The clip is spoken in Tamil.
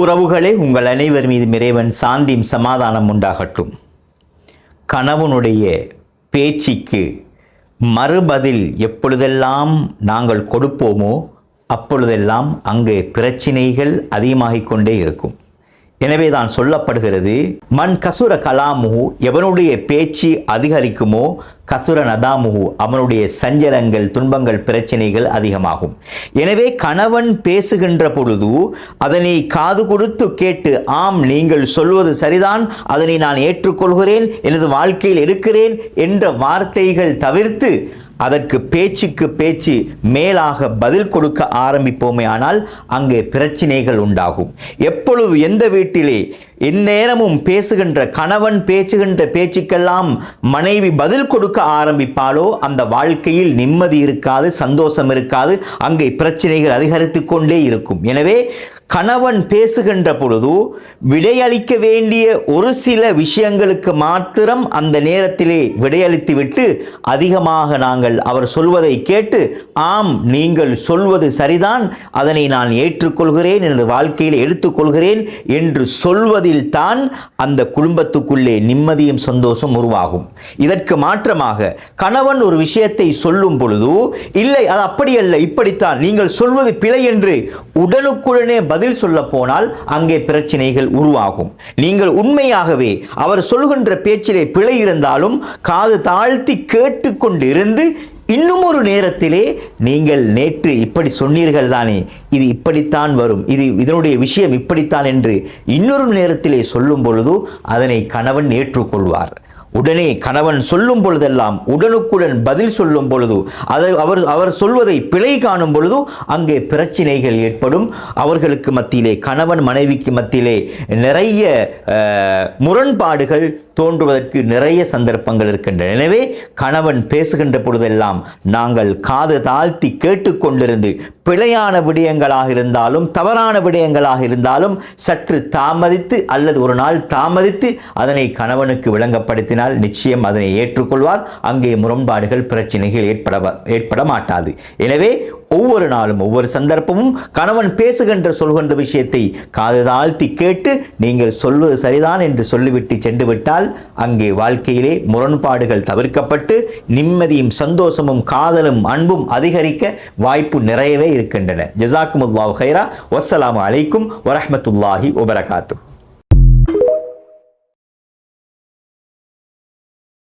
உறவுகளே, உங்கள் அனைவர் மீது இறைவன் சாந்தியும் சமாதானம் உண்டாகட்டும். கணவனுடைய பேச்சுக்கு மறுபதில் எப்பொழுதெல்லாம் நாங்கள் கொடுப்போமோ அப்பொழுதெல்லாம் அங்கே பிரச்சினைகள் அதிகமாகிக் கொண்டே இருக்கும். எனவே தான் சொல்லப்படுகிறது, மன் கசுர கலாமுஹு, எவனுடைய பேச்சு அதிகரிக்குமோ கசுர நதாமுஹு, அவனுடைய சஞ்சலங்கள், துன்பங்கள், பிரச்சனைகள் அதிகமாகும். எனவே கணவன் பேசுகின்ற பொழுது அதனை காது கொடுத்து கேட்டு, ஆம் நீங்கள் சொல்வது சரிதான், அதனை நான் ஏற்றுக்கொள்கிறேன், எனது வாழ்க்கையில் எடுக்கிறேன் என்ற வார்த்தைகள் தவிர்த்து அதற்கு பேச்சுக்கு பேச்சு மேலாக பதில் கொடுக்க ஆரம்பிப்போமே ஆனால் அங்கே பிரச்சினைகள் உண்டாகும். எப்பொழுது எந்த வீட்டிலே எந்நேரமும் பேசுகின்ற கணவன் பேசுகின்ற பேச்சுக்கெல்லாம் மனைவி பதில் கொடுக்க ஆரம்பிப்பாலோ அந்த வாழ்க்கையில் நிம்மதி இருக்காது, சந்தோஷம் இருக்காது, அங்கே பிரச்சனைகள் அதிகரித்து கொண்டே இருக்கும். எனவே கணவன் பேசுகின்ற பொழுது விடையளிக்க வேண்டிய ஒரு சில விஷயங்களுக்கு மாத்திரம் அந்த நேரத்திலே விடையளித்து விட்டு அதிகமாக நாங்கள் அவர் சொல்வதை கேட்டு, ஆம் நீங்கள் சொல்வது சரிதான், அதனை நான் ஏற்றுக்கொள்கிறேன், எனது வாழ்க்கையில் எடுத்துக்கொள்கிறேன் என்று சொல்வதில் தான் அந்த குடும்பத்துக்குள்ளே நிம்மதியும் சந்தோஷம் உருவாகும். இதற்கு மாற்றமாக கணவன் ஒரு விஷயத்தை சொல்லும் பொழுது, இல்லை அது அப்படியல்ல, இப்படித்தான், நீங்கள் சொல்வது பிழை என்று உடனுக்குடனே பதில் சொல்ல போனால் அங்கே பிரச்சனைகள் உருவாகும். நீங்கள் உண்மையாகவே அவர் சொல்கின்ற பேச்சிலே பிழை இருந்தாலும் காது தாழ்த்தி கேட்டுக்கொண்டு இருந்து இன்னும் ஒரு நேரத்திலே, நீங்கள் நேற்று இப்படி சொன்னீர்கள் தானே, இது இப்படித்தான் வரும், இதனுடைய விஷயம் இப்படித்தான் என்று இன்னொரு நேரத்திலே சொல்லும் பொழுது அதனை கணவன் ஏற்றுக்கொள்வார். உடனே கணவன் சொல்லும் பொழுதெல்லாம் உடனுக்குடன் பதில் சொல்லும் பொழுது, அவர் சொல்வதை பிழை காணும் பொழுது அங்கே பிரச்சினைகள் ஏற்படும். அவர்களுக்கு மத்தியிலே, கணவன் மனைவிக்கு மத்தியிலே நிறைய முரண்பாடுகள் தோன்றுவதற்கு நிறைய சந்தர்ப்பங்கள் இருக்கின்றன. எனவே கணவன் பேசுகின்ற பொழுதெல்லாம் நாங்கள் காது தாழ்த்தி கேட்டுக்கொண்டிருந்து பிழையான விடயங்களாக இருந்தாலும் தவறான விடயங்களாக இருந்தாலும் சற்று தாமதித்து அல்லது ஒரு நாள் தாமதித்து அதனை கணவனுக்கு விளங்கப்படுத்தினால் நிச்சயம் அதனை ஏற்றுக்கொள்வார். அங்கே முரண்பாடுகள், பிரச்சனைகள் ஏற்பட மாட்டாது. எனவே ஒவ்வொரு நாளும் ஒவ்வொரு சந்தர்ப்பமும் கணவன் பேசுகின்ற சொல்கின்ற விஷயத்தை காது தாழ்த்தி கேட்டு நீங்கள் சொல்வது சரிதான் என்று சொல்லிவிட்டு சென்று விட்டால் அங்கே வாழ்க்கையிலே முரண்பாடுகள் தவிர்க்கப்பட்டு நிம்மதியும் சந்தோஷமும் காதலும் அன்பும் அதிகரிக்க வாய்ப்பு நிறையவே இருக்கின்றன. ஜஸாக்குமுல்லாஹு கைரா. வஸ்ஸலாமு அலைக்கும் வரஹ்மத்துல்லாஹி வபரகாத்துஹு.